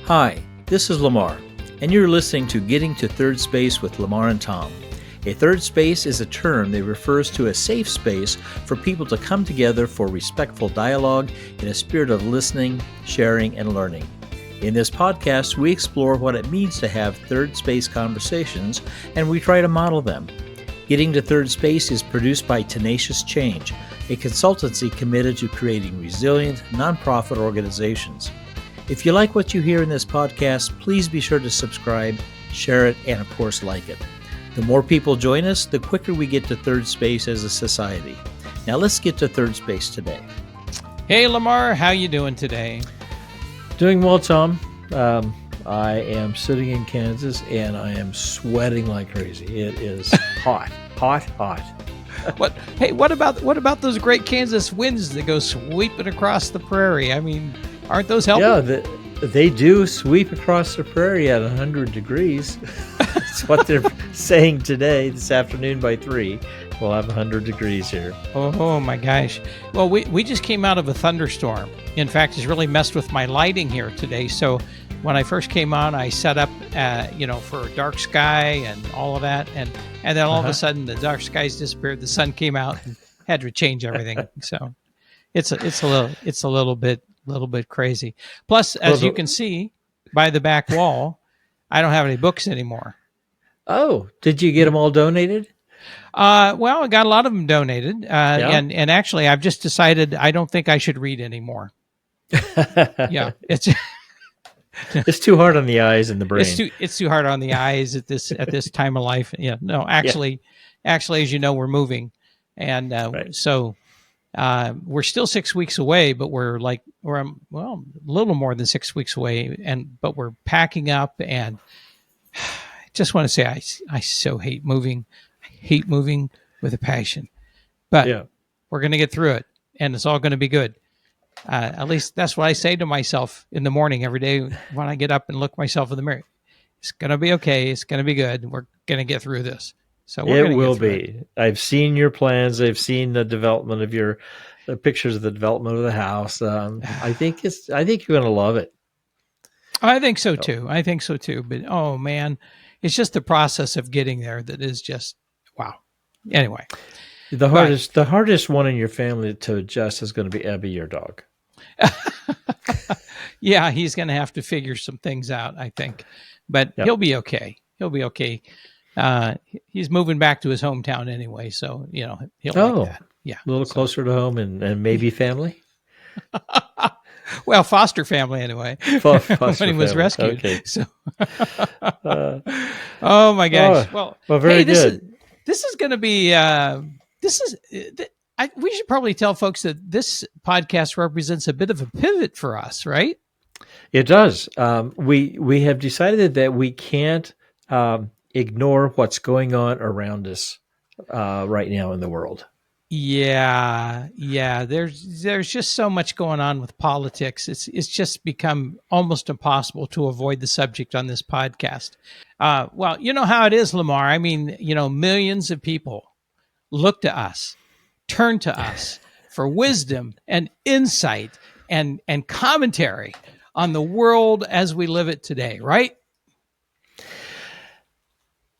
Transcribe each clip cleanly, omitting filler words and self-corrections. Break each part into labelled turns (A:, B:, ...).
A: Hi, this is Lamar, and you're listening to Getting to Third Space with Lamar and Tom. A third space is a term that refers to a safe space for people to come together for respectful dialogue in a spirit of listening, sharing, and learning. In this podcast, we explore what it means to have third space conversations, and we try to model them. Getting to Third Space is produced by Tenacious Change, a consultancy committed to creating resilient, nonprofit organizations. If you like what you hear in this podcast, please be sure to subscribe, share it, and of course, like it. The more people join us, the quicker we get to third space as a society. Now let's get to third space today.
B: Hey, Lamar, how you doing today?
A: Doing well, Tom. I am sitting in Kansas, and I am sweating like crazy. It is hot, hot.
B: What about those great Kansas winds that go sweeping across the prairie? I mean, aren't those helping?
A: Yeah, they do sweep across the prairie at 100 degrees. That's what they're saying today, this afternoon by 3. We'll have 100 degrees here.
B: Oh my gosh. Well, we just came out of a thunderstorm. In fact, it's really messed with my lighting here today. So when I first came on, I set up, for a dark sky and all of that. And then all of a sudden the dark skies disappeared. The sun came out and had to change everything. So it's a little bit crazy. Plus, as you can see by the back wall, I don't have any books anymore.
A: Oh, did you get them all donated?
B: Well, I got a lot of them donated. And actually I've just decided I don't think I should read anymore. Yeah.
A: It's too hard on the eyes and the brain.
B: It's too hard on the eyes at this time of life. Yeah. No, actually, as you know, we're moving. And,
A: right.
B: So, we're still 6 weeks away, but we're a little more than 6 weeks away. But we're packing up, and I just want to say, I so hate moving. I hate moving with a passion, but we're going to get through it, and it's all going to be good. At least that's what I say to myself in the morning every day when I get up and look myself in the mirror. It's going to be okay. It's going to be good. We're going to get through this. So
A: it will be. I've seen your plans. I've seen the development of the pictures of the development of the house. I think you're going to love it.
B: I think so too. But oh man, it's just the process of getting there that is just wow. Anyway,
A: the hardest one in your family to adjust is going to be Ebby, your dog.
B: Yeah, he's going to have to figure some things out, I think, but he'll be okay. He's moving back to his hometown anyway, so he'll like that. Yeah,
A: a little closer to home and maybe family.
B: Well, foster family anyway.
A: Foster
B: when he was
A: family.
B: rescued.
A: Okay.
B: So, oh my gosh! Well,
A: very good.
B: This is going to be. We should probably tell folks that this podcast represents a bit of a pivot for us, right?
A: It does. We have decided that we can't ignore what's going on around us right now in the world.
B: Yeah. There's just so much going on with politics. It's just become almost impossible to avoid the subject on this podcast. Well, you know how it is, Lamar. I mean, millions of people look to us, turn to us for wisdom and insight and commentary on the world as we live it today, right?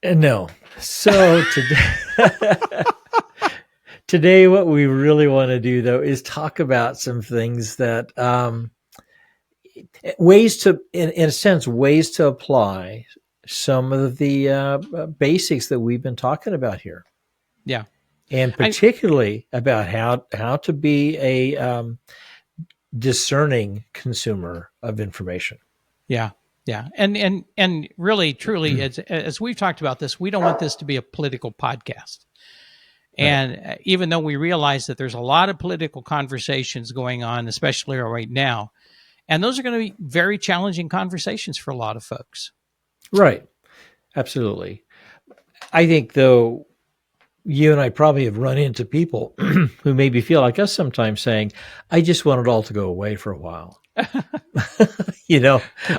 A: No. So today, what we really want to do, though, is talk about some things that ways to apply some of the basics that we've been talking about here.
B: Yeah.
A: And particularly about how to be a discerning consumer of information.
B: Yeah. Yeah. And really, truly, as we've talked about this, we don't want this to be a political podcast. And even though we realize that there's a lot of political conversations going on, especially right now, and those are going to be very challenging conversations for a lot of folks.
A: Right. Absolutely. I think, though, you and I probably have run into people who maybe feel like us sometimes saying, I just want it all to go away for a while.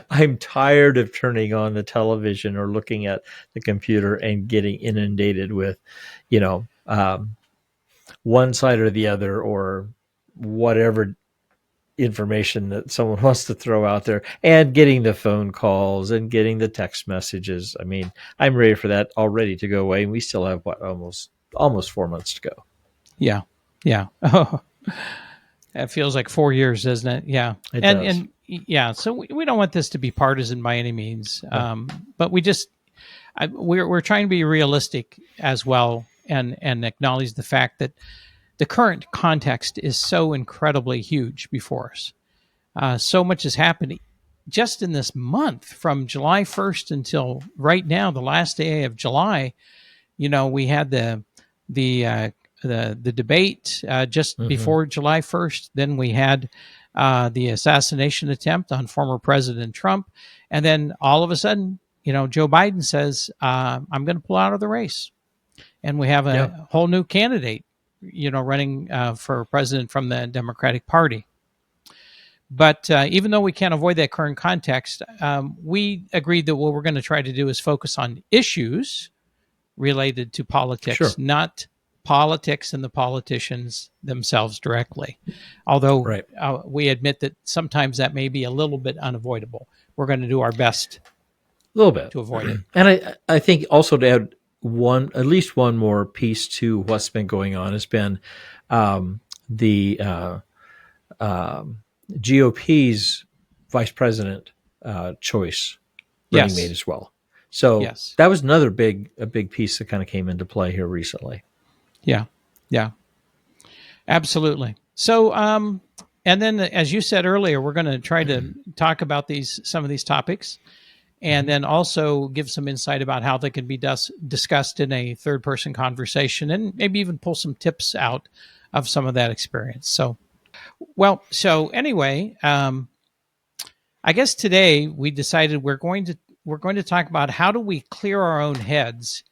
A: I'm tired of turning on the television or looking at the computer and getting inundated with, one side or the other or whatever information that someone wants to throw out there, and getting the phone calls and getting the text messages. I mean, I'm ready for that already to go away, and we still have almost 4 months to go.
B: Yeah. Yeah. Oh, that feels like 4 years, doesn't it? Yeah.
A: It does.
B: And yeah, so we don't want this to be partisan by any means. But we're trying to be realistic as well, and acknowledge the fact that the current context is so incredibly huge before us. So much has happened just in this month, from July 1st until right now, the last day of July. We had the debate just before July 1st. Then we had the assassination attempt on former President Trump, and then all of a sudden, Joe Biden says, "I'm going to pull out of the race," and we have a whole new candidate, running for president from the Democratic Party. But even though we can't avoid that current context, we agreed that what we're going to try to do is focus on issues related to politics, not politics and the politicians themselves directly. Although we admit that sometimes that may be a little bit unavoidable. We're going to do our best
A: a little bit
B: to avoid it.
A: And I think also to add at least one more piece to what's been going on has been the GOP's vice president choice running mate as well. So that was a big piece that kind of came into play here recently.
B: Yeah, absolutely. So, and then as you said earlier, we're going to try to talk about some of these topics, and then also give some insight about how they can be discussed in a third-person conversation, and maybe even pull some tips out of some of that experience. So anyway, I guess today we decided we're going to talk about how do we clear our own heads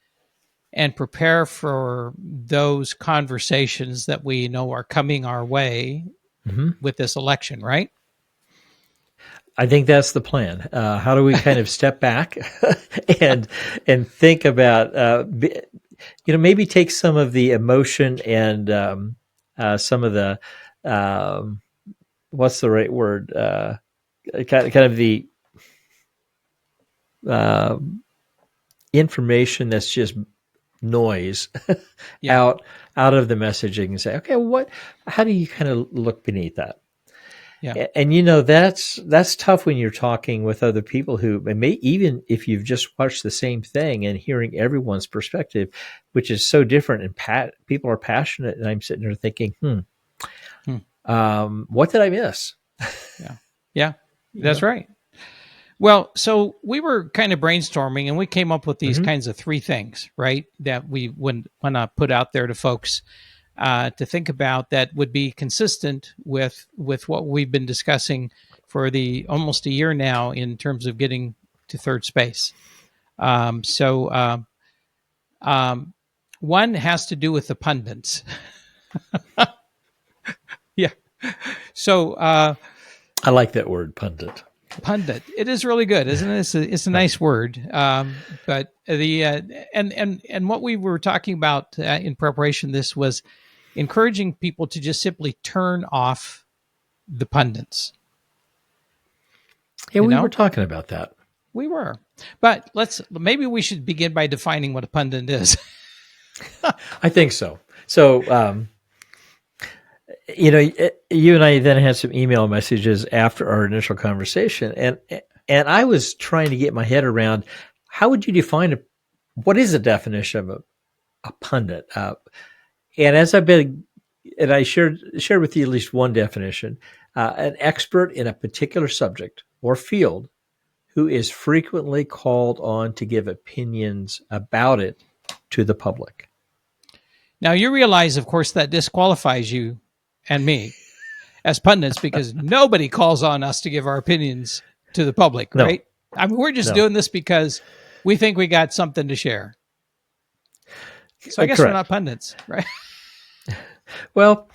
B: and prepare for those conversations that we know are coming our way with this election, right?
A: I think that's the plan. How do we kind of step back and think about, maybe take some of the emotion and some of the, what's the right word? Kind of the information that's just noise out of the messaging and say, okay, how do you kind of look beneath that? Yeah. And that's tough when you're talking with other people who even if you've just watched the same thing and hearing everyone's perspective, which is so different, and people are passionate, and I'm sitting there thinking, what did I miss?
B: Yeah, that's right. Well, so we were kind of brainstorming, and we came up with these kinds of three things, right, that we would want to put out there to folks to think about, that would be consistent with what we've been discussing for almost a year now in terms of getting to third space. One has to do with the pundits. Yeah. So I
A: like that word, pundit.
B: Pundit. It is really good, isn't it? It's a nice word. But and what we were talking about in preparation, this was encouraging people to just simply turn off the pundits.
A: Yeah, we were talking about that.
B: We were, but maybe we should begin by defining what a pundit is.
A: I think so. So, you and I then had some email messages after our initial conversation, and I was trying to get my head around, how would you define what is the definition of a pundit? And as I shared with you at least one definition, an expert in a particular subject or field who is frequently called on to give opinions about it to the public.
B: Now, you realize, of course, that disqualifies you and me as pundits, because nobody calls on us to give our opinions to the public, right? I mean, we're just doing this because we think we got something to share. So I guess we're not pundits, right?
A: Well,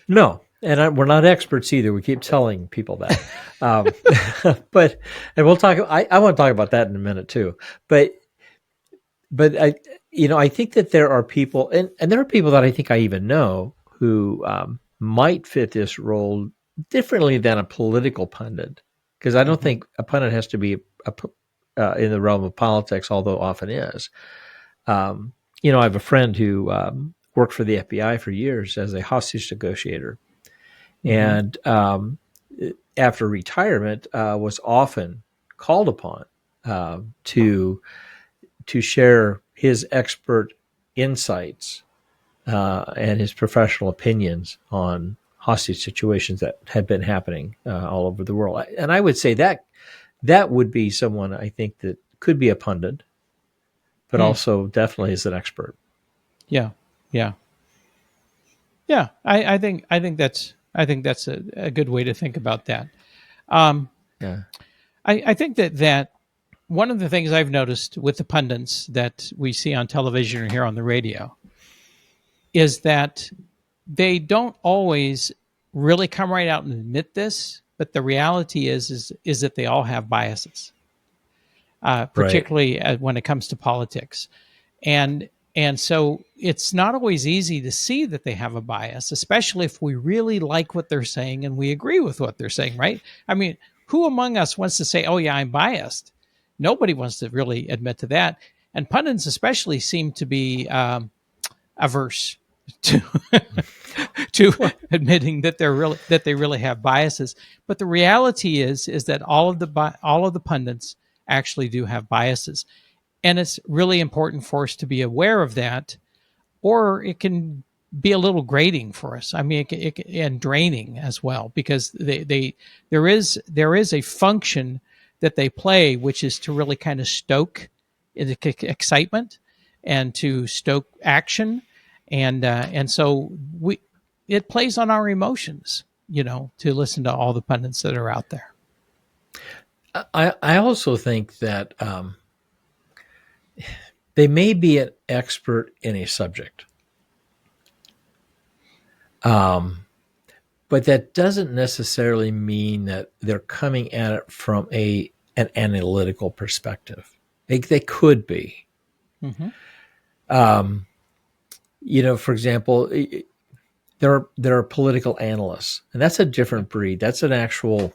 A: no, and we're not experts either. We keep telling people that, and we'll talk. I want to talk about that in a minute too. But I think that there are people, and there are people that I think I even know who might fit this role differently than a political pundit, because I don't think a pundit has to be in the realm of politics, although often is. I have a friend who worked for the FBI for years as a hostage negotiator, and after retirement, was often called upon to share his expert insights and his professional opinions on hostage situations that had been happening all over the world. And I would say that would be someone I think that could be a pundit, but also definitely is an expert.
B: Yeah, yeah, yeah. I think that's a good way to think about that.
A: Yeah.
B: I think that one of the things I've noticed with the pundits that we see on television or here on the radio is that they don't always really come right out and admit this, but the reality is that they all have biases,
A: Right.
B: particularly when it comes to politics, and so it's not always easy to see that they have a bias, especially if we really like what they're saying and we agree with what they're saying, right? I mean, who among us wants to say, "Oh yeah, I'm biased"? Nobody wants to really admit to that, and pundits especially seem to be averse to to admitting that they really have biases. But the reality is that all of the pundits actually do have biases, and it's really important for us to be aware of that, or it can be a little grating for us. I mean, and draining as well, because there is a function that they play, which is to really kind of stoke excitement and to stoke action, and so it plays on our emotions, to listen to all the pundits that are out there.
A: I also think that they may be an expert in a subject, but that doesn't necessarily mean that they're coming at it from an analytical perspective. They could be.
B: Mm-hmm.
A: For example, there are political analysts, and that's a different breed. That's an actual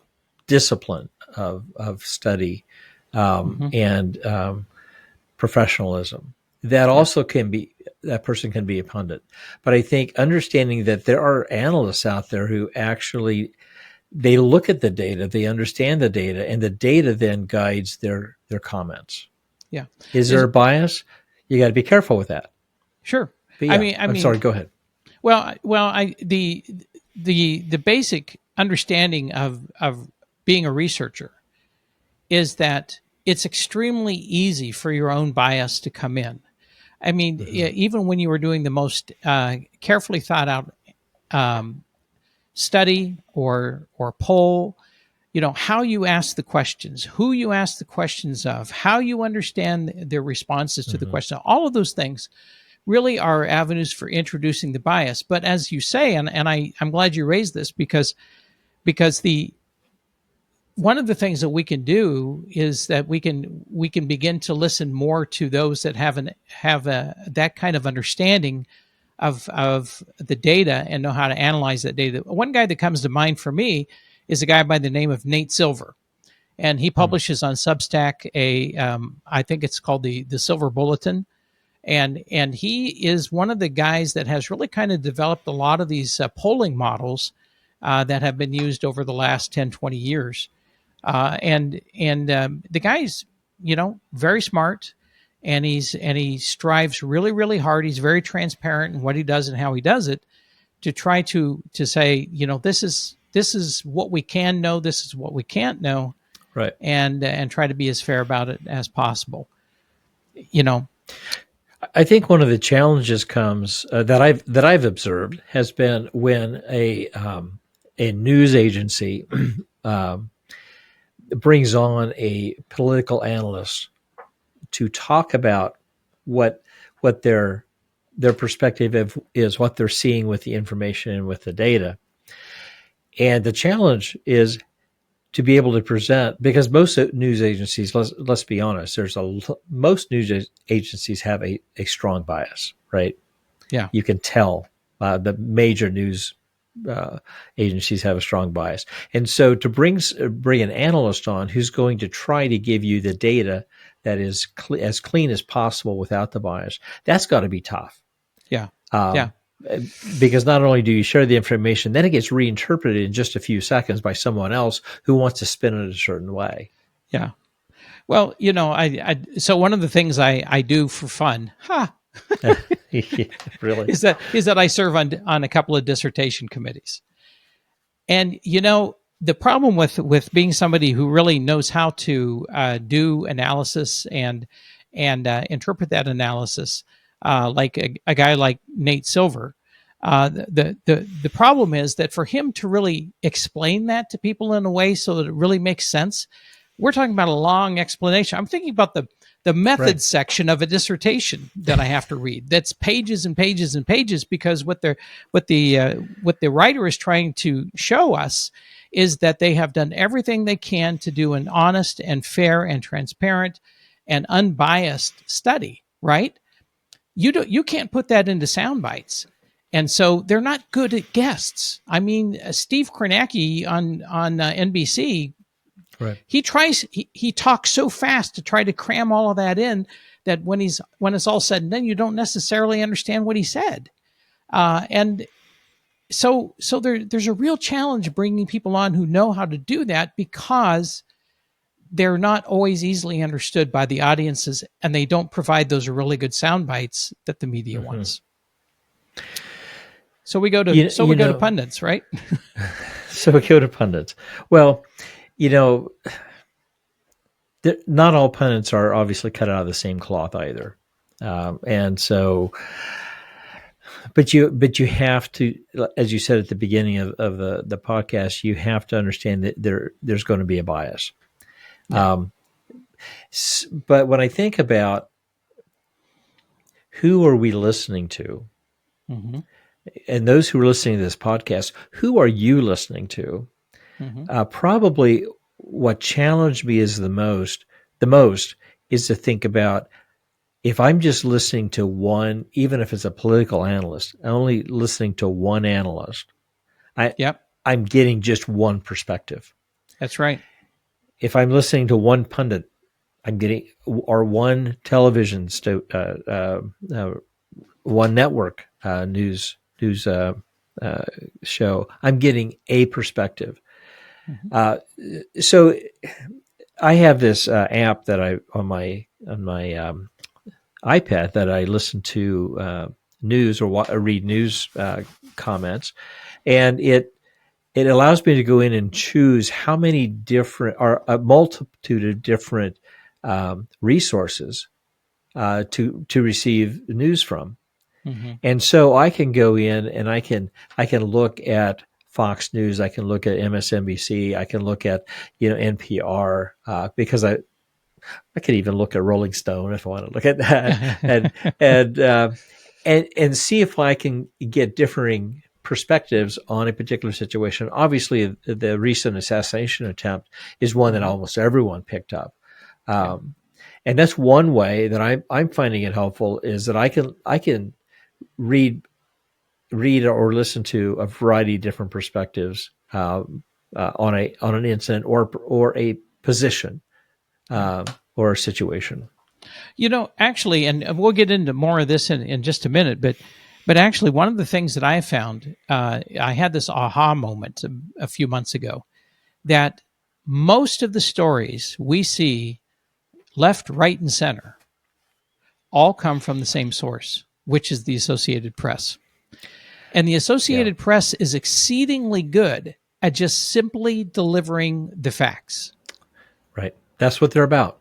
A: discipline of study and professionalism. That also that person can be a pundit. But I think understanding that there are analysts out there who actually, they look at the data, they understand the data, and the data then guides their comments.
B: Yeah.
A: Is there a bias? You got to be careful with that.
B: Sure.
A: But yeah, I'm sorry, go ahead.
B: Well, the basic understanding of being a researcher is that it's extremely easy for your own bias to come in. I mean, even when you were doing the most carefully thought out study or poll, how you ask the questions, who you ask the questions of, how you understand their responses to the question, all of those things really are avenues for introducing the bias. But as you say, and I'm glad you raised this, because one of the things that we can do is that we can begin to listen more to those that have that kind of understanding of the data and know how to analyze that data. One guy that comes to mind for me is a guy by the name of Nate Silver, and he publishes on Substack I think it's called the Silver Bulletin, and he is one of the guys that has really kind of developed a lot of these polling models that have been used over the last 10, 20 years. And the guy's, very smart, and he strives really, really hard. He's very transparent in what he does and how he does it, to try to say, this is what we can know, this is what we can't know,
A: right?
B: And try to be as fair about it as possible.
A: I think one of the challenges comes that I've observed has been when a news agency brings on a political analyst to talk about what their perspective is, what they're seeing with the information and with the data. And the challenge is to be able to present, because most news agencies, let's be honest, most news agencies have a strong bias, right?
B: Yeah.
A: You can tell the major news agencies have a strong bias. And so to bring an analyst on who's going to try to give you the data that is as clean as possible without the bias, that's got to be tough.
B: Yeah.
A: Yeah. Because not only do you share the information, then it gets reinterpreted in just a few seconds by someone else who wants to spin it a certain way.
B: Yeah. Well, so one of the things I do for fun,
A: Really,
B: is that I serve on a couple of dissertation committees. And the problem with being somebody who really knows how to do analysis and interpret that analysis, like a guy like Nate Silver, the problem is that for him to really explain that to people in a way so that it really makes sense, we're talking about a long explanation. I'm thinking about the methods section of a dissertation that I have to read. That's pages and pages and pages, because what the writer is trying to show us is that they have done everything they can to do an honest and fair and transparent and unbiased study, right? You can't put that into sound bites. And so they're not good at guests. I mean, Steve Kornacki on NBC,
A: right.
B: He talks so fast to try to cram all of that in that when it's all said and done, you don't necessarily understand what he said. And so there's a real challenge bringing people on who know how to do that, because they're not always easily understood by the audiences, and they don't provide those really good sound bites that the media wants. So we go to pundits, right?
A: So we go to pundits. Well, not all pundits are obviously cut out of the same cloth either, and so, but you have to, as you said at the beginning of the podcast, you have to understand that there's going to be a bias. Yeah. But when I think about who are we listening to, mm-hmm. and those who are listening to this podcast, who are you listening to? Mm-hmm. Probably what challenged me is the most is to think about, if I'm just listening to one, even if it's a political analyst, only listening to one analyst, I'm getting just one perspective.
B: That's right.
A: If I'm listening to one pundit, I'm getting, or one television, one network news show, I'm getting a perspective. Mm-hmm. So I have this app that on my iPad that I listen to news or read news comments, and it allows me to go in and choose how many different, or a multitude of different resources to receive news from. Mm-hmm. And so I can go in and I can look at Fox News, I can look at MSNBC, I can look at NPR, because I could even look at Rolling Stone if I want to look at that, and see if I can get differing perspectives on a particular situation. Obviously, the recent assassination attempt is one that almost everyone picked up, and that's one way that I'm finding it helpful, is that I can read or listen to a variety of different perspectives on an incident or a position or a situation.
B: Actually, and we'll get into more of this in just a minute, but actually, one of the things that I found, I had this aha moment a few months ago, that most of the stories we see left, right, and center all come from the same source, which is the Associated Press. And the Associated Press is exceedingly good at just simply delivering the facts.
A: Right. That's what they're about.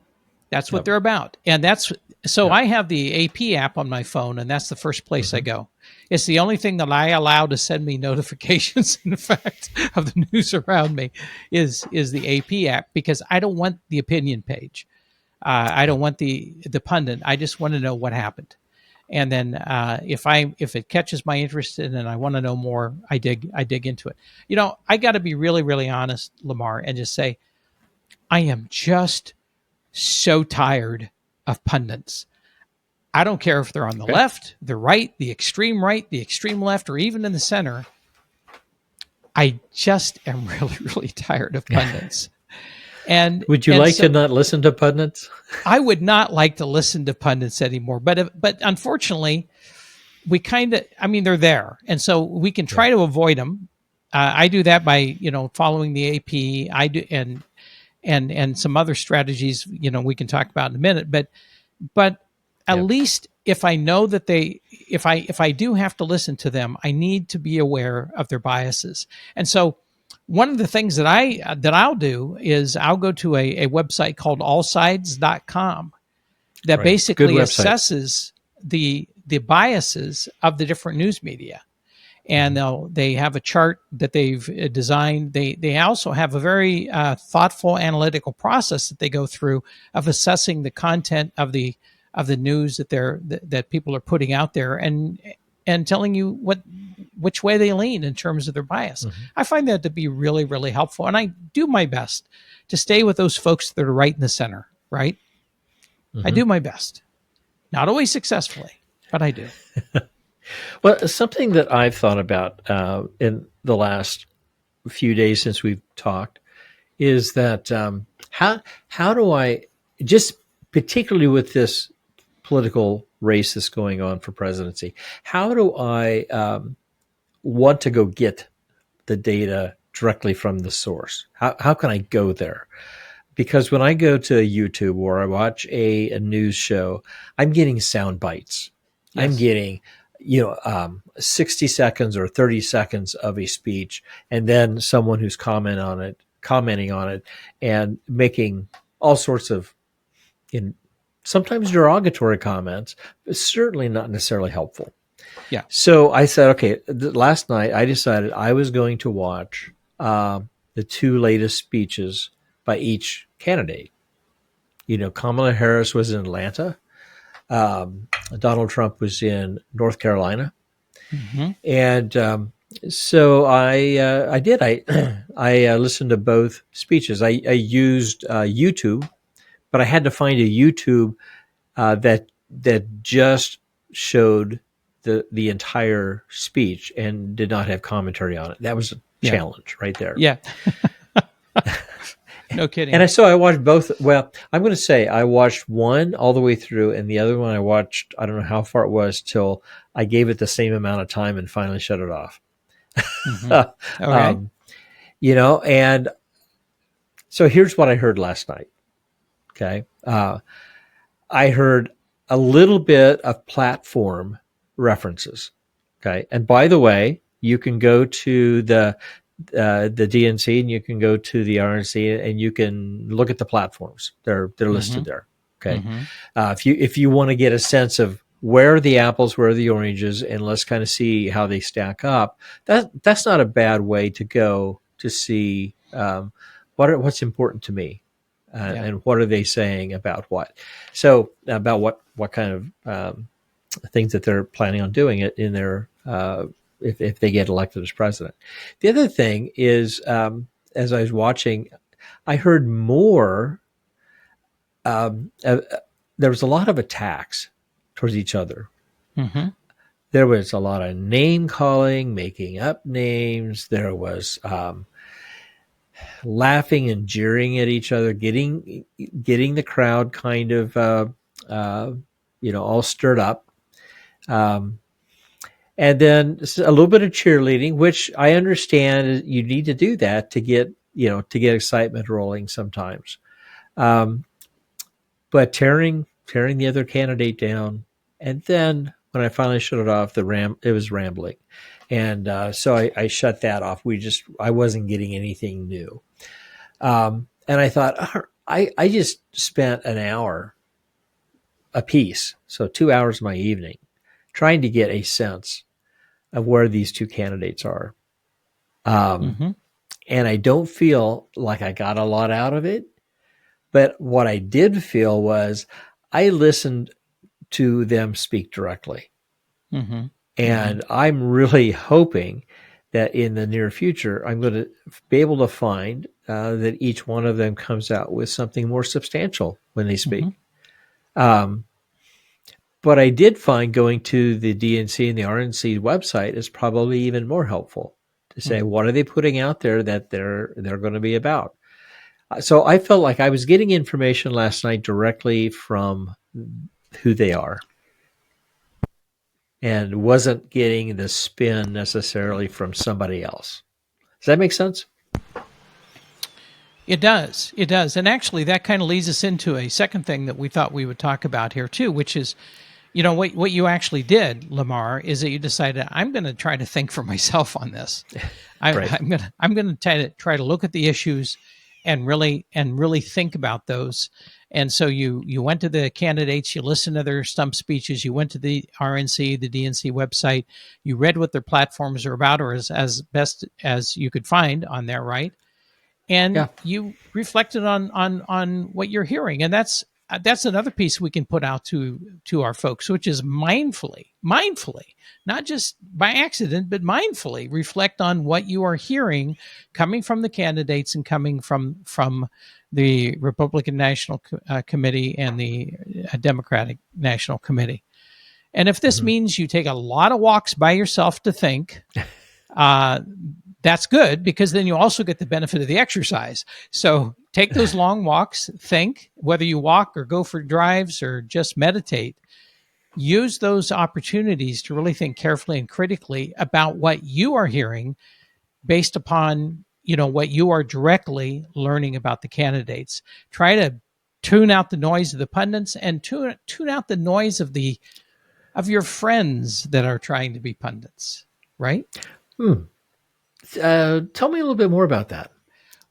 B: That's what they're about. And I have the AP app on my phone, and that's the first place I go. It's the only thing that I allow to send me notifications, in fact, of the news around me is the AP app, because I don't want the opinion page. I don't want the pundit. I just want to know what happened. And then if it catches my interest and I want to know more, I dig into it. I got to be really, really honest, Lamar, and just say, I am just so tired of pundits. I don't care if they're on the left, the right, the extreme left, or even in the center. I just am really, really tired of pundits. And
A: would you like to not listen to pundits?
B: I would not like to listen to pundits anymore. But unfortunately, we kind of, I mean, they're there, and so we can try to avoid them. I do that by following the AP. I do, and some other strategies we can talk about in a minute. But at least if I know that if I do have to listen to them, I need to be aware of their biases. And so one of the things that I'll do is I'll go to a website called allsides.com that basically assesses the biases of the different news media. And they have a chart that they've designed. They also have a very thoughtful analytical process that they go through of assessing the content of the news that people are putting out there, and telling you which way they lean in terms of their bias. I find that to be really, really helpful, and I do my best to stay with those folks that are right in the center. Right, I do my best, not always successfully, but I do.
A: Well, something that I've thought about in the last few days since we've talked is that how do I, just particularly with this political race that's going on for presidency, how do I want to go get the data directly from the source? How can I go there? Because when I go to YouTube or I watch a news show, I'm getting sound bites. Yes. I'm getting 60 seconds or 30 seconds of a speech, and then someone who's commenting on it and making all sorts of sometimes derogatory comments, but certainly not necessarily helpful.
B: Yeah.
A: So I said, okay, last night I decided I was going to watch the two latest speeches by each candidate. Kamala Harris was in Atlanta. Donald Trump was in North Carolina. And so I did. I listened to both speeches. I used YouTube, but I had to find a YouTube that just showed the entire speech and did not have commentary on it. That was a challenge right there.
B: Yeah. No kidding.
A: And I watched both. Well, I'm going to say I watched one all the way through, and the other one I watched, I don't know how far it was, till I gave it the same amount of time and finally shut it off.
B: Okay.
A: And so here's what I heard last night. Okay. I heard a little bit of platform references. Okay. And by the way, you can go to the DNC and you can go to the RNC and you can look at the platforms. They're listed there. Okay. If you want to get a sense of where are the apples, where are the oranges, and let's kind of see how they stack up, that's not a bad way to go to see what's important to me. And what are they saying about what? So about what kind of things that they're planning on doing it in their if they get elected as president. The other thing is, as I was watching, I heard more. There was a lot of attacks towards each other. There was a lot of name calling, making up names. There was laughing and jeering at each other, getting the crowd kind of all stirred up. And then a little bit of cheerleading, which I understand you need to do that to get excitement rolling sometimes. But tearing the other candidate down, and then when I finally shut it off, it was rambling, and so I shut that off. I wasn't getting anything new, and I thought I just spent an hour a piece, so 2 hours of my evening, trying to get a sense of where these two candidates are. And I don't feel like I got a lot out of it. But what I did feel was I listened to them speak directly. And I'm really hoping that in the near future, I'm going to be able to find that each one of them comes out with something more substantial when they speak. But I did find going to the DNC and the RNC website is probably even more helpful to say, what are they putting out there that they're going to be about? So I felt like I was getting information last night directly from who they are, and wasn't getting the spin necessarily from somebody else. Does that make sense?
B: It does. It does. And actually, that kind of leads us into a second thing that we thought we would talk about here, too, which is, what you actually did, Lamar, is that you decided, I'm going to try to think for myself on this.
A: Right.
B: I'm going to try to look at the issues and really think about those. And so you went to the candidates, you listened to their stump speeches, you went to the RNC, the DNC website, you read what their platforms are about, or as best as you could find on there, right? And you reflected on what you're hearing, and that's another piece we can put out to our folks, which is mindfully, not just by accident, but mindfully reflect on what you are hearing coming from the candidates and coming from the Republican National Committee and the Democratic National Committee. And if this means you take a lot of walks by yourself to think, that's good, because then you also get the benefit of the exercise. So take those long walks, think, whether you walk or go for drives or just meditate, use those opportunities to really think carefully and critically about what you are hearing based upon, what you are directly learning about the candidates. Try to tune out the noise of the pundits and tune out the noise of your friends that are trying to be pundits, right?
A: Tell me a little bit more about that.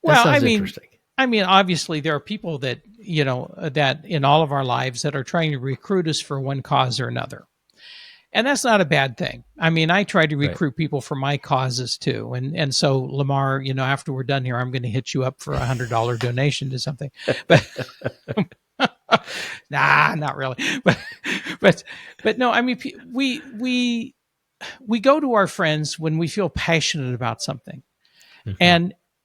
B: Well,
A: sounds interesting.
B: Obviously there are people that, that in all of our lives that are trying to recruit us for one cause or another. And that's not a bad thing. I try to recruit people for my causes too. And so Lamar, after we're done here, I'm going to hit you up for $100 donation to something, but nah, not really. But no, we go to our friends when we feel passionate about something.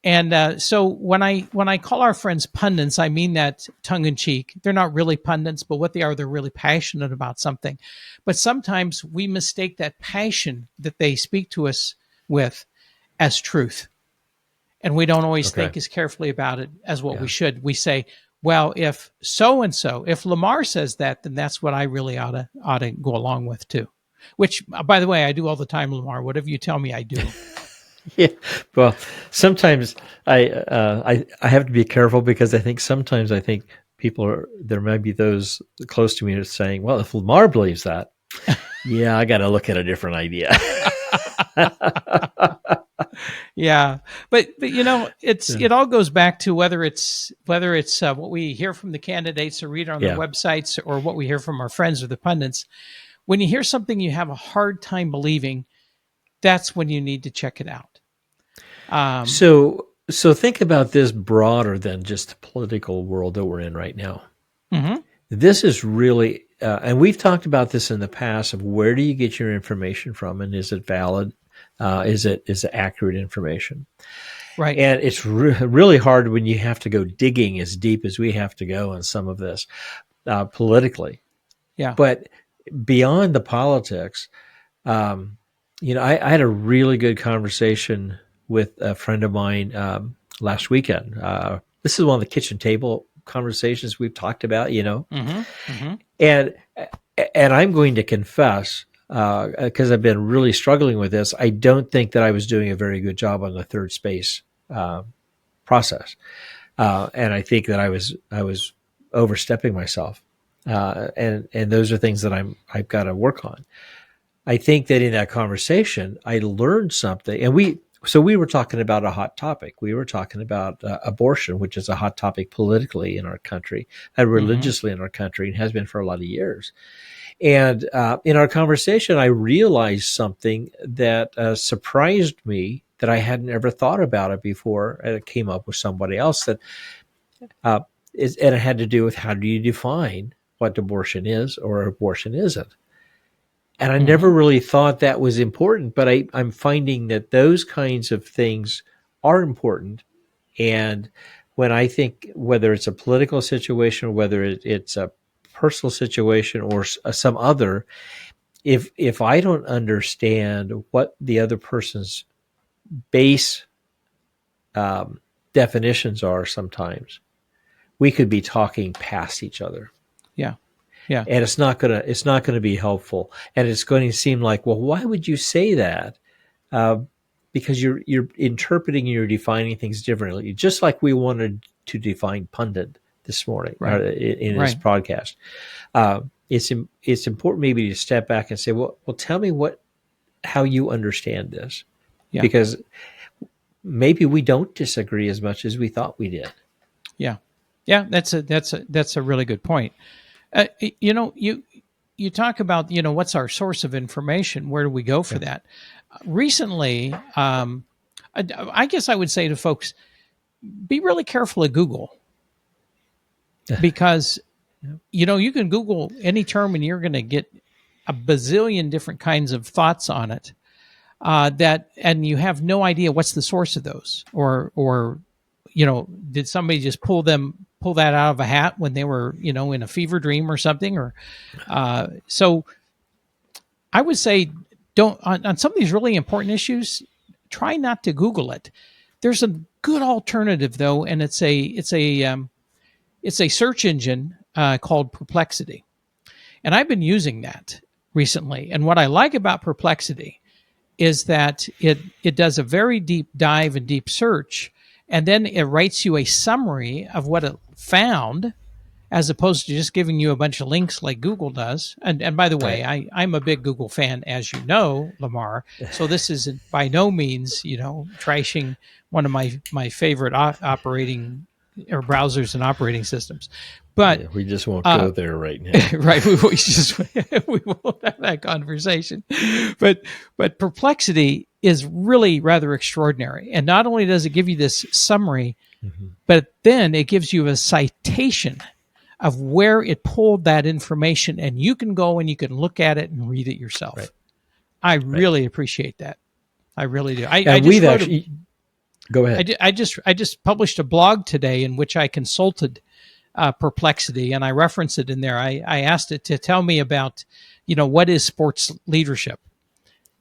B: And so when I call our friends pundits, I mean that tongue in cheek. They're not really pundits, but what they are, they're really passionate about something. But sometimes we mistake that passion that they speak to us with as truth. And we don't always think as carefully about it as what we should. We say, well, if so-and-so, if Lamar says that, then that's what I really ought to go along with too. Which, by the way, I do all the time, Lamar. Whatever you tell me, I do.
A: Yeah. Well, sometimes I have to be careful, because I think there might be those close to me who are saying, well, if Lamar believes that, I got to look at a different idea.
B: Yeah. But it all goes back to whether it's what we hear from the candidates or read on their websites, or what we hear from our friends or the pundits. When you hear something you have a hard time believing, that's when you need to check it out.
A: So think about this broader than just the political world that we're in right now. This is really, and we've talked about this in the past, of where do you get your information from, and is it valid? Is it accurate information? Right. And it's really hard when you have to go digging as deep as we have to go on some of this politically. Yeah. But beyond the politics, I had a really good conversation with a friend of mine last weekend. This is one of the kitchen table conversations we've talked about, And I'm going to confess, because I've been really struggling with this, I don't think that I was doing a very good job on the third space process, and I think that I was overstepping myself, and those are things that I've got to work on. I think that in that conversation, I learned something, and we were talking about a hot topic. We were talking about abortion, which is a hot topic politically in our country and religiously in our country, and has been for a lot of years. And in our conversation, I realized something that surprised me, that I hadn't ever thought about it before. And it came up with somebody else that and it had to do with, how do you define what abortion is or abortion isn't? And I never really thought that was important, but I'm finding that those kinds of things are important. And when I think, whether it's a political situation, or whether it's a personal situation, or some other, if I don't understand what the other person's base definitions are sometimes, we could be talking past each other.
B: Yeah. Yeah.
A: And it's not gonna be helpful. And it's going to seem like, well, why would you say that? Because you're interpreting and you're defining things differently, just like we wanted to define pundit this morning,
B: Right.
A: in this podcast. It's important maybe to step back and say, well, tell me how you understand this, because maybe we don't disagree as much as we thought we did.
B: Yeah, yeah, that's a really good point. You talk about what's our source of information? Where do we go for that? Recently, I guess I would say to folks, be really careful at Google, because you can Google any term and you're going to get a bazillion different kinds of thoughts on it. And you have no idea what's the source of those, or did somebody just pull that out of a hat when they were in a fever dream or something, or so I would say don't on some of these really important issues, try not to Google it. There's a good alternative though, and it's a search engine called Perplexity, and I've been using that recently. And what I like about Perplexity is that it does a very deep dive and deep search, and then it writes you a summary of what it found, as opposed to just giving you a bunch of links like Google does. And by the way, I'm a big Google fan, as you know, Lamar. So this is by no means, trashing one of my favorite operating or browsers and operating systems. But
A: we just won't go there right now.
B: Right. We won't have that conversation. But Perplexity is really rather extraordinary. And not only does it give you this summary, but then it gives you a citation of where it pulled that information, and you can go and you can look at it and read it yourself. Right. I really appreciate that. I really do.
A: Go ahead.
B: I just published a blog today in which I consulted Perplexity, and I reference it in there. I asked it to tell me about, what is sports leadership,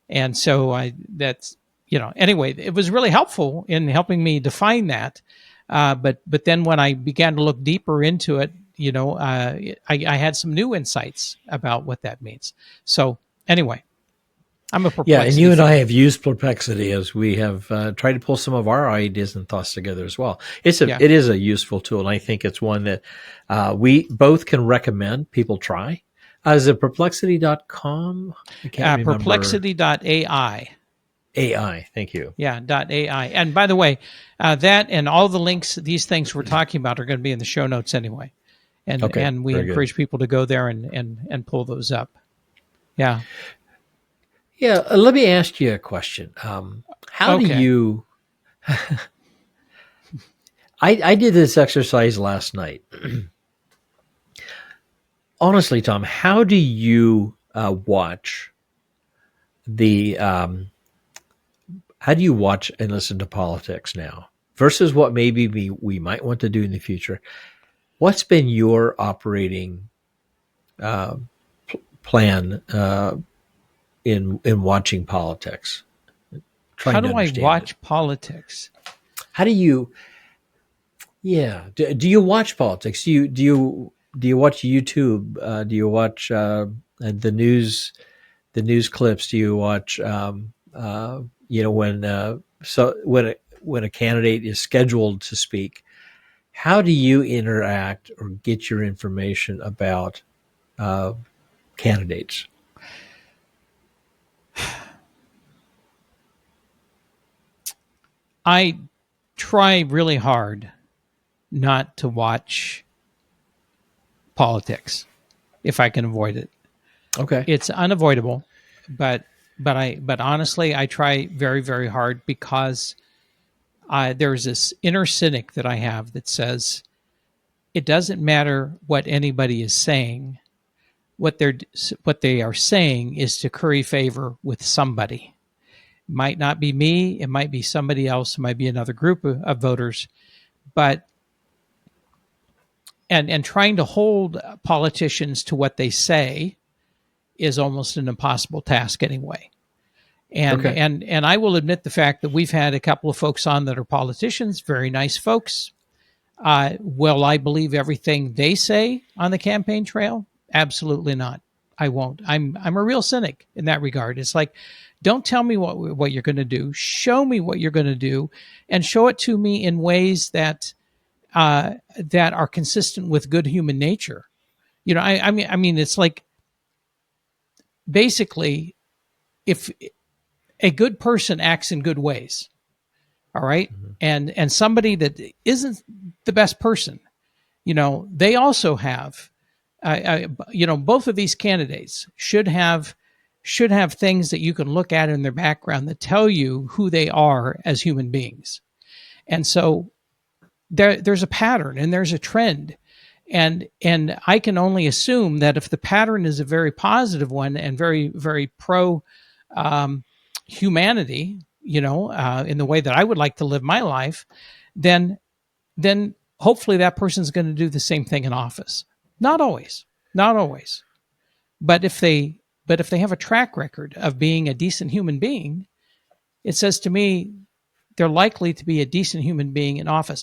B: and so anyway, it was really helpful in helping me define that. But then when I began to look deeper into it, I had some new insights about what that means. So anyway, I'm a Perplexity.
A: Yeah, and you and I have used Perplexity as we have tried to pull some of our ideas and thoughts together as well. It is a useful tool, and I think it's one that we both can recommend people try. Is it perplexity.com? I can't remember.
B: Perplexity.ai.
A: AI, thank you.
B: Yeah, .ai. And by the way, that and all the links, these things we're talking about are going to be in the show notes anyway. And we encourage people to go there and pull those up. Yeah.
A: Yeah, let me ask you a question. How do you... I did this exercise last night. Honestly, Tom, how do you watch how do you watch and listen to politics now versus what maybe we might want to do in the future? What's been your operating plan in watching politics?
B: How do I watch politics?
A: How do you? Yeah, do you watch politics? Do you watch YouTube? Do you watch the news? The news clips? Do you watch? When a candidate is scheduled to speak, how do you interact or get your information about candidates?
B: I try really hard not to watch politics if I can avoid it.
A: Okay.
B: It's unavoidable, but honestly, I try very, very hard because there's this inner cynic that I have that says it doesn't matter what anybody is saying. What they are saying is to curry favor with somebody. It might not be me. It might be somebody else. It might be another group of voters. But and trying to hold politicians to what they say is almost an impossible task anyway. And
A: Okay.
B: and I will admit the fact that we've had a couple of folks on that are politicians, very nice folks. Will I believe everything they say on the campaign trail? Absolutely not. I won't. I'm a real cynic in that regard. It's like, don't tell me what you're going to do. Show me what you're going to do, and show it to me in ways that that are consistent with good human nature. I mean, it's like basically if a good person acts in good ways, all right, and somebody that isn't the best person, they also have, both of these candidates should have things that you can look at in their background that tell you who they are as human beings. And so there's a pattern and there's a trend. And I can only assume that if the pattern is a very positive one and very, very pro humanity, in the way that I would like to live my life, then hopefully that person's going to do the same thing in office. Not always, not always. But if they have a track record of being a decent human being, it says to me they're likely to be a decent human being in office.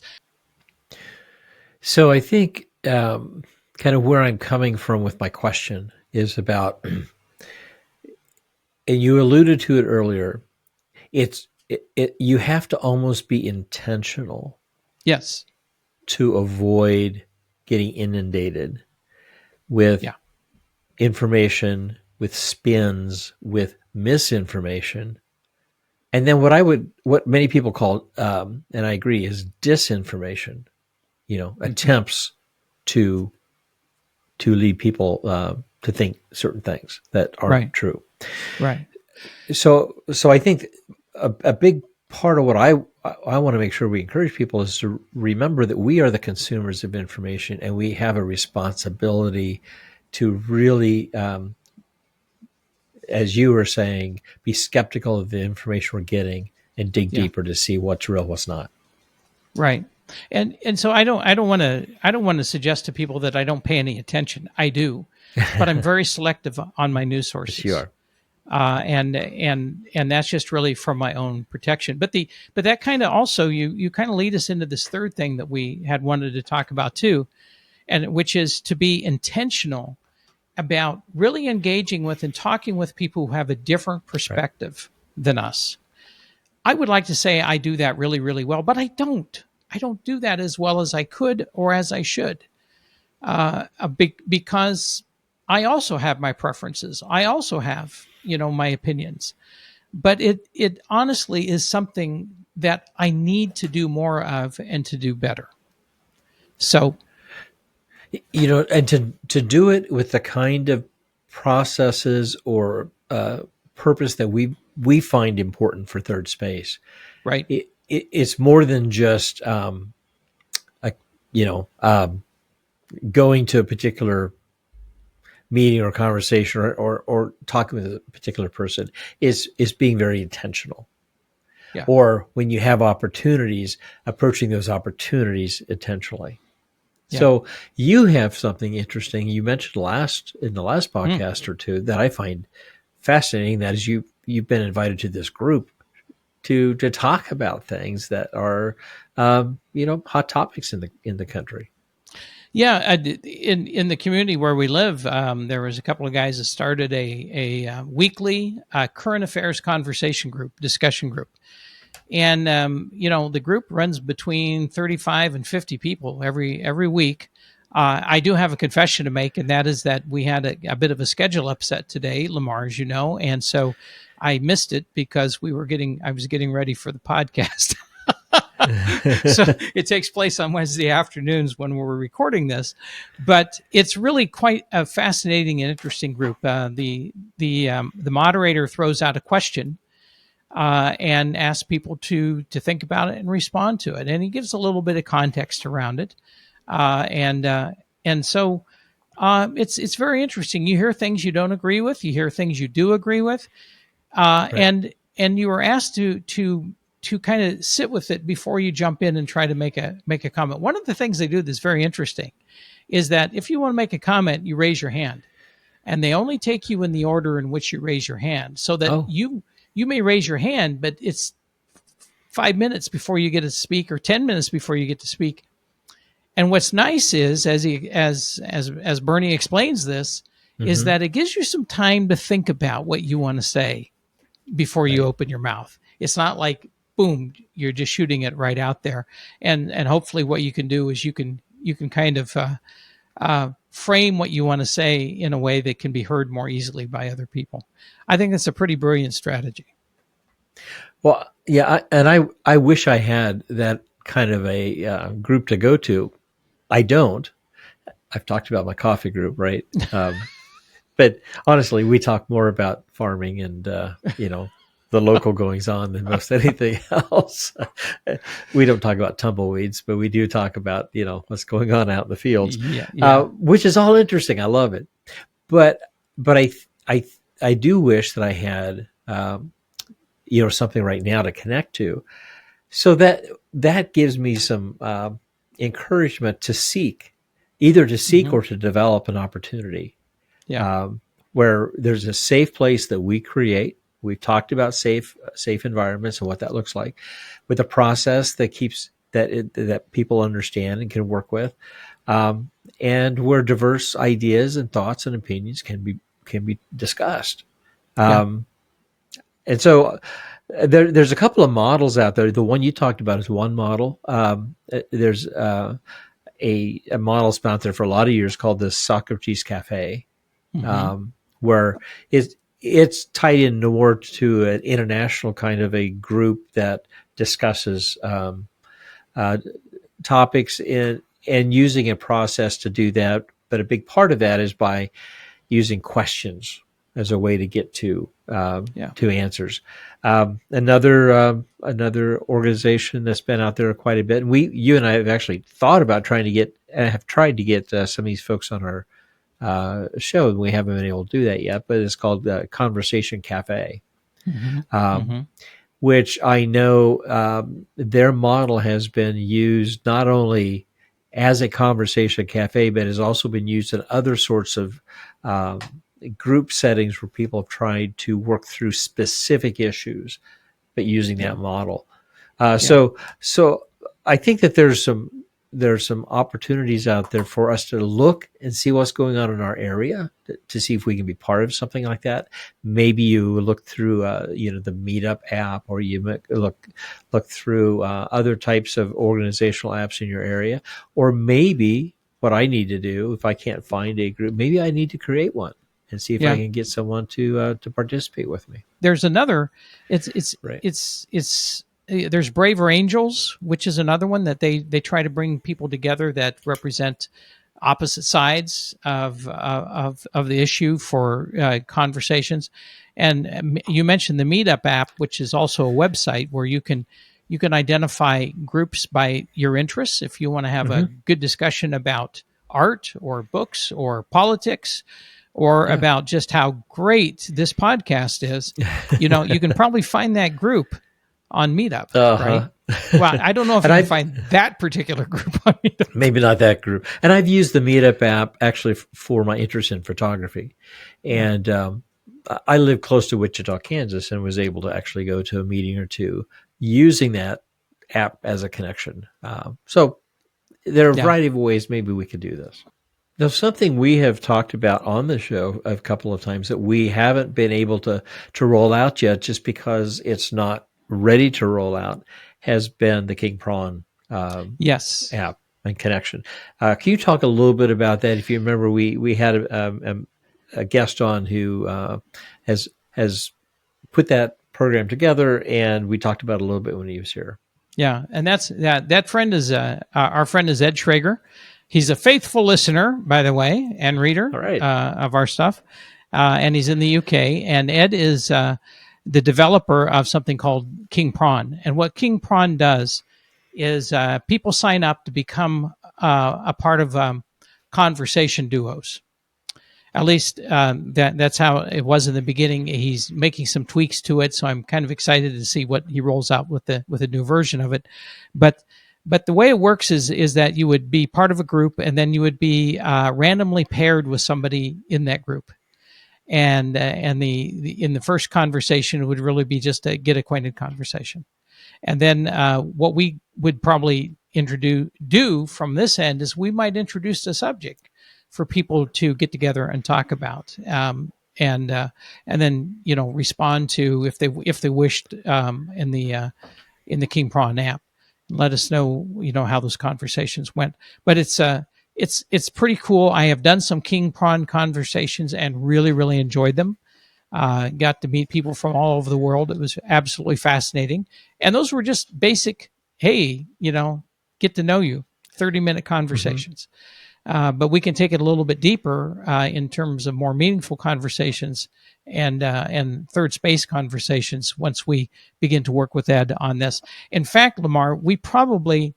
A: So I think kind of where I'm coming from with my question is about, and you alluded to it earlier, you have to almost be intentional.
B: Yes.
A: To avoid getting inundated with information, with spins, with misinformation. And then what many people call, and I agree, is disinformation, attempts to lead people to think certain things that aren't true.
B: Right.
A: So I think a big part of what I want to make sure we encourage people is to remember that we are the consumers of information, and we have a responsibility to really, as you were saying, be skeptical of the information we're getting and dig deeper to see what's real, what's not.
B: Right. And so I don't want to suggest to people that I don't pay any attention. I do, but I'm very selective on my news sources.
A: Yes, you are.
B: And that's just really for my own protection. But that kind of also you kind of lead us into this third thing that we had wanted to talk about too, and which is to be intentional about really engaging with and talking with people who have a different perspective than us. I would like to say I do that really, really well, but I don't. I don't do that as well as I could or as I should, because I also have my preferences. I also have, my opinions, but it honestly is something that I need to do more of and to do better. So,
A: and to do it with the kind of processes or purpose that we find important for Third Space,
B: right?
A: It's more than just going to a particular meeting or conversation or talking with a particular person. Is being very intentional.
B: Yeah.
A: Or when you have opportunities, approaching those opportunities intentionally. Yeah. So you have something interesting you mentioned in the last podcast or two that I find fascinating. That is you've been invited to this group to talk about things that are hot topics in the country.
B: Yeah, in the community where we live, there was a couple of guys that started a weekly current affairs discussion group. And, the group runs between 35 and 50 people every week. I do have a confession to make, and that is that we had a bit of a schedule upset today, Lamar, as you know. And so I missed it because I was getting ready for the podcast. So it takes place on Wednesday afternoons when we're recording this, but it's really quite a fascinating and interesting group. The moderator throws out a question and asks people to think about it and respond to it, and he gives a little bit of context around it, and so it's very interesting. You hear things you don't agree with, you hear things you do agree with, and you are asked to kind of sit with it before you jump in and try to make a comment. One of the things they do that's very interesting is that if you want to make a comment, you raise your hand, and they only take you in the order in which you raise your hand, so that you may raise your hand, but it's 5 minutes before you get to speak or 10 minutes before you get to speak. And what's nice is, as Bernie explains this, is that it gives you some time to think about what you want to say before you open your mouth. It's not like, boom, you're just shooting it right out there. And hopefully what you can do is you can kind of frame what you want to say in a way that can be heard more easily by other people. I think that's a pretty brilliant strategy.
A: Well, yeah, I wish I had that kind of a group to go to. I don't. I've talked about my coffee group, right? But honestly, we talk more about farming and the local goings on than most anything else. We don't talk about tumbleweeds, but we do talk about what's going on out in the fields, which is all interesting. I love it, but I do wish that I had something right now to connect to, so that gives me some encouragement to seek, either to seek or to develop an opportunity. Where there's a safe place that we create. We've talked about safe environments and what that looks like, with a process that keeps that people understand and can work with, and where diverse ideas and thoughts and opinions can be discussed. And so there's a couple of models out there. The one you talked about is one model. There's a model that's been out there for a lot of years called the Socrates Cafe, where it's tied in more to an international kind of a group that discusses topics and using a process to do that. But a big part of that is by using questions as a way to get to answers. Another organization that's been out there quite a bit, and you and I have actually thought about trying to get some of these folks on our show, and we haven't been able to do that yet, but it's called Conversation Cafe, which I know their model has been used not only as a conversation cafe, but has also been used in other sorts of group settings where people have tried to work through specific issues, but using that model. So I think that there's some opportunities out there for us to look and see what's going on in our area to see if we can be part of something like that. Maybe you look through, the Meetup app, or you look through other types of organizational apps in your area, or maybe what I need to do, if I can't find a group, maybe I need to create one and see if I can get someone to participate with me.
B: There's another. There's Braver Angels, which is another one that they try to bring people together that represent opposite sides of the issue for conversations. And you mentioned the Meetup app, which is also a website where you can identify groups by your interests. If you want to have a good discussion about art or books or politics, or about just how great this podcast is, you can probably find that group on Meetup, right? Well, I don't know if you can find that particular group on Meetup.
A: Maybe not that group. And I've used the Meetup app actually for my interest in photography. And I live close to Wichita, Kansas, and was able to actually go to a meeting or two using that app as a connection. So there are a variety of ways maybe we could do this. Now, something we have talked about on the show a couple of times that we haven't been able to roll out yet, just because it's not ready to roll out, has been the King Prawn app and connection. Can you talk a little bit about that? If you remember, we had a guest on who has put that program together, and we talked about it a little bit when he was here.
B: Yeah, and that friend is our friend is Ed Schrager. He's a faithful listener, by the way, and reader of our stuff, and he's in the UK. And Ed is the developer of something called King Prawn. And what King Prawn does is people sign up to become a part of conversation duos. At least that's how it was in the beginning. He's making some tweaks to it, so I'm kind of excited to see what he rolls out with a new version of it. But the way it works is that you would be part of a group, and then you would be randomly paired with somebody in that group. and the in the first conversation would really be just a get acquainted conversation. And then what we would probably do from this end is we might introduce a subject for people to get together and talk about, and then respond to if they wished in the King Prawn app. Let us know how those conversations went. But it's pretty cool. I have done some King Prawn conversations and really enjoyed them. Got to meet people from all over the world. It was absolutely fascinating. And those were just basic, hey, get to know you, 30-minute conversations. But we can take it a little bit deeper in terms of more meaningful conversations and third space conversations once we begin to work with Ed on this. In fact, Lamar, we probably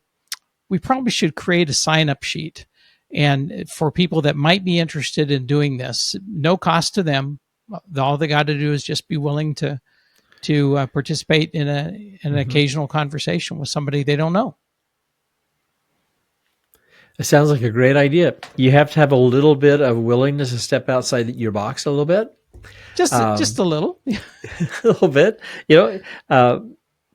B: should create a sign-up sheet, and for people that might be interested in doing this, no cost to them. All they got to do is just be willing to participate in an occasional conversation with somebody they don't know.
A: It sounds like a great idea. You have to have a little bit of willingness to step outside your box a little bit.
B: Just a little.
A: A little bit.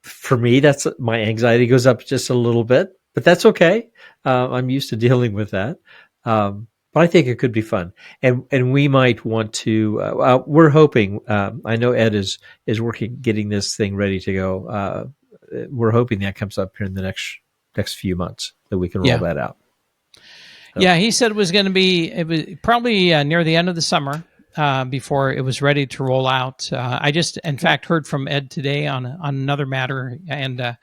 A: For me, that's my anxiety goes up just a little bit, but that's okay. I'm used to dealing with that. But I think it could be fun. And we might want to, we're hoping, I know Ed is working, getting this thing ready to go. We're hoping that comes up here in the next few months that we can roll that out. So.
B: Yeah, he said it was probably near the end of the summer before it was ready to roll out. I just, in fact, heard from Ed today on another matter, and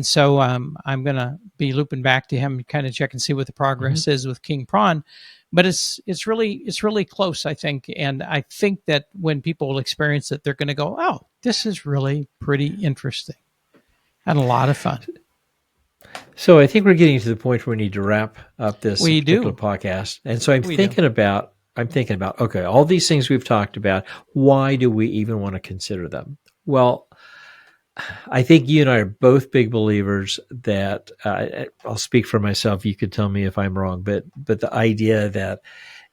B: so I'm going to be looping back to him, kind of check and see what the progress is with King Prawn. But it's really close, I think, and I think that when people will experience it, they're going to go, "Oh, this is really pretty interesting and a lot of fun."
A: So I think we're getting to the point where we need to wrap up this particular podcast, and so I'm thinking about okay, all these things we've talked about. Why do we even want to consider them? Well, I think you and I are both big believers that I'll speak for myself. You could tell me if I'm wrong, but the idea that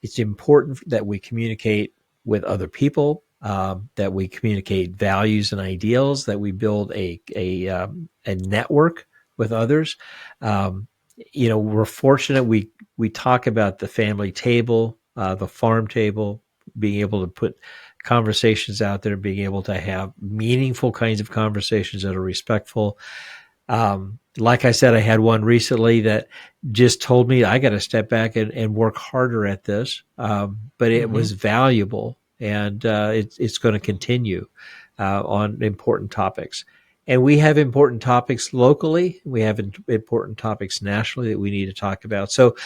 A: it's important that we communicate with other people, that we communicate values and ideals, that we build a network with others. We're fortunate. We talk about the family table, the farm table, being able to put conversations out there, being able to have meaningful kinds of conversations that are respectful. Like I said, I had one recently that just told me I got to step back and work harder at this. But it was valuable, and it's going to continue on important topics. And we have important topics locally. We have important topics nationally that we need to talk about. So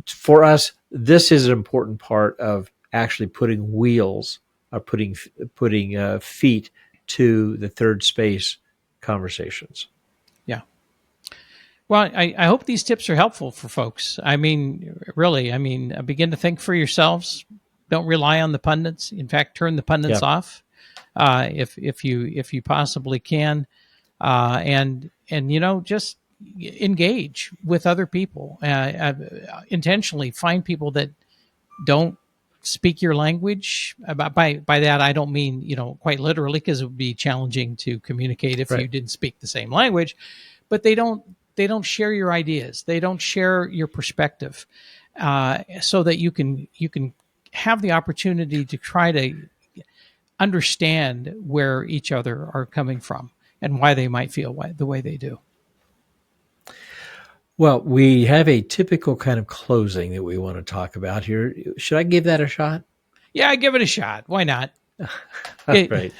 A: for us, this is an important part of actually putting wheels, putting feet to the third space conversations. Yeah.
B: Well, I hope these tips are helpful for folks. I mean, really, begin to think for yourselves. Don't rely on the pundits. In fact, turn the pundits off if you possibly can, and just engage with other people. Intentionally find people that don't speak your language. By that, I don't mean, quite literally, because it would be challenging to communicate if you didn't speak the same language, but they don't share your ideas. They don't share your perspective, so that you can have the opportunity to try to understand where each other are coming from and why they might feel the way they do.
A: Well, we have a typical kind of closing that we want to talk about here. Should I give that a shot?
B: Yeah, give it a shot. Why not?
A: Right.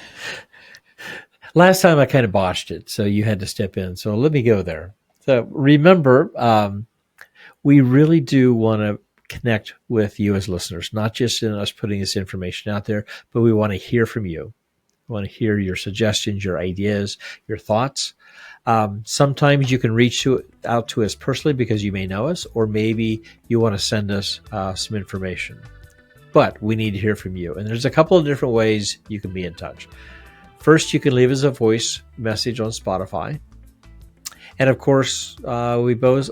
A: Last time I kind of botched it, so you had to step in. So let me go there. So remember, we really do want to connect with you as listeners, not just in us putting this information out there, but we want to hear from you. We want to hear your suggestions, your ideas, your thoughts. Sometimes you can reach out to us personally because you may know us, or maybe you want to send us some information. But we need to hear from you. And there's a couple of different ways you can be in touch. First, you can leave us a voice message on Spotify. And of course, we both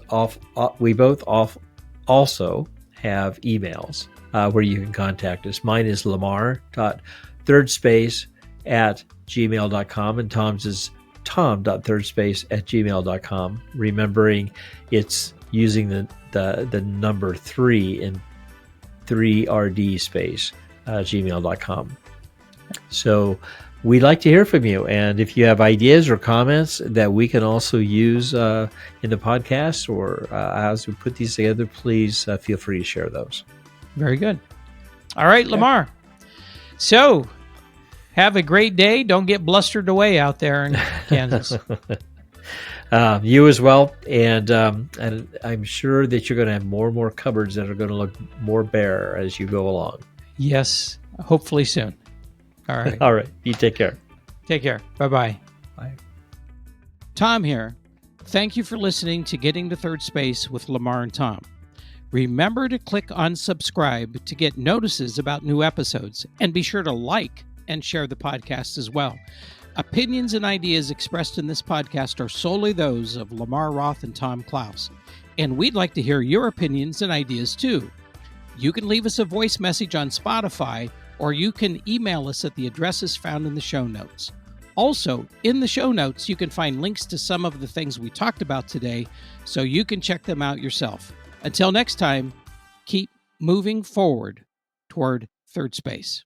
A: also have emails. where you can contact us. Mine is lamar.thirdspace@gmail.com, and Tom's is tom.thirdspace@gmail.com. Remembering it's using the number 3 in 3RD space, gmail.com. So we'd like to hear from you. And if you have ideas or comments that we can also use in the podcast or as we put these together, please feel free to share those.
B: Very good. All right, Lamar. So have a great day. Don't get blustered away out there in Kansas.
A: You as well. And I'm sure that you're going to have more and more cupboards that are going to look more bare as you go along.
B: Yes, hopefully soon. All right.
A: All right. You take care.
B: Take care. Bye-bye.
A: Bye.
B: Tom here. Thank you for listening to Getting to Third Space with Lamar and Tom. Remember to click on subscribe to get notices about new episodes, and be sure to like and share the podcast as well. Opinions and ideas expressed in this podcast are solely those of Lamar Roth and Tom Klaus, and we'd like to hear your opinions and ideas too. You can leave us a voice message on Spotify, or you can email us at the addresses found in the show notes. Also, in the show notes, you can find links to some of the things we talked about today, so you can check them out yourself. Until next time, keep moving forward toward third space.